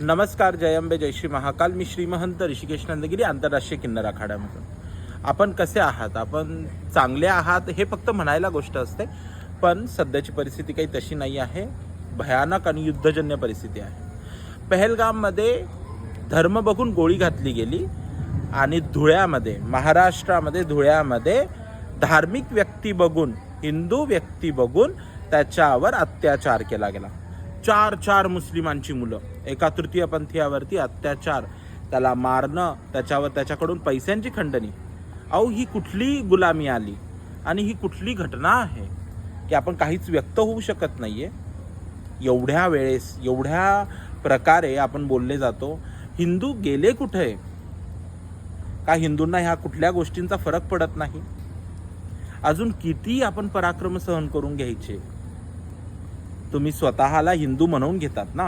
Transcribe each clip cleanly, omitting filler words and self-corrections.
नमस्कार, जय अंबे, जय श्री महाकाल. मी श्री महंत ऋषिकेश नंदगिरी आंतरराष्ट्रीय किन्नर आखाड्यामधून. आपण कसे आहात? आपण चांगले आहात हे फक्त म्हणायला गोष्ट असते, पण सध्याची परिस्थिती काही तशी नाही आहे. भयानक आणि युद्धजन्य परिस्थिती आहे. पहलगाममध्ये धर्म बघून गोळी घातली गेली आणि धुळ्यामध्ये, महाराष्ट्रामध्ये धुळ्यामध्ये धार्मिक व्यक्ती बघून, हिंदू व्यक्ती बघून त्याच्यावर अत्याचार केला गेला. चार मुस्लिमांची मुलं, एका तृतीयपंथीयावरती अत्याचार, त्याला मारणं, त्याच्याकडून पैशांची खंडणी. ही कुठली गुलामी आली आणि ही कुठली घटना आहे की आपण काहीच व्यक्त होऊ शकत नाहीये. एवढ्या वेळेस एवढ्या प्रकारे आपण बोलले जातो. हिंदू गेले कुठे? का हिंदूंना ह्या कुठल्या गोष्टींचा फरक पडत नाही? अजून किती आपण पराक्रम सहन करून घ्यायचे? तुम्ही स्वतःला हिंदू म्हणून घेतात ना,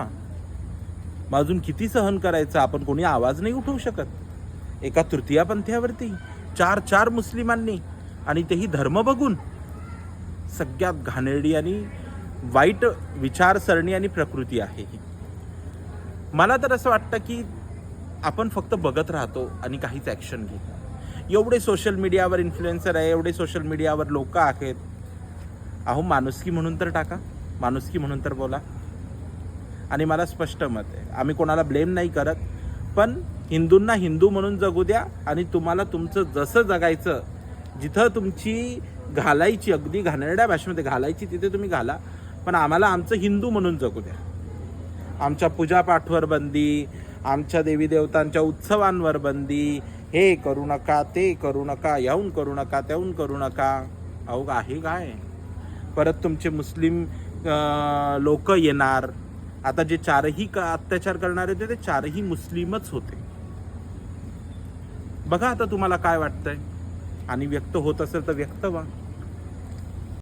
मग अजून किती सहन करायचं? आपण कोणी आवाज नाही उठवू शकत. एका तृतीयपंथीयावरती चार मुस्लिमांनी, आणि तेही धर्म बघून. सगळ्यात घाणेरडी आणि वाईट विचारसरणी आणि प्रकृती आहे ही. मला तर असं वाटतं की आपण फक्त बघत राहतो आणि काहीच ॲक्शन घेत. एवढे सोशल मीडियावर इन्फ्लुएन्सर आहे, एवढे सोशल मीडियावर लोक आहेत. माणुसकी म्हणून तर टाका, माणुसकी म्हणून तर बोला. आणि मला स्पष्ट मत आहे, आम्ही कोणाला ब्लेम नाही करत, पण हिंदूंना हिंदू म्हणून जगू द्या. आणि तुम्हाला तुमचं जसं जगायचं, जिथं तुमची घालायची, अगदी घाणेरड्या भाषेमध्ये घालायची, तिथे तुम्ही घाला, पण आम्हाला आमचं हिंदू म्हणून जगू द्या. आमच्या पूजापाठवर बंदी, आमच्या देवी देवतांच्या उत्सवांवर बंदी, हे करू नका, ते करू नका, याहून करू नका, त्याहून करू नका. आहे काय? परत तुमचे मुस्लिम लोक येणार. आता जे चारही अत्याचार करणारे होते ते चारही मुस्लिमच होते. बघा आता तुम्हाला काय वाटतंय? आणि व्यक्त होत असेल तर व्यक्त व्हा.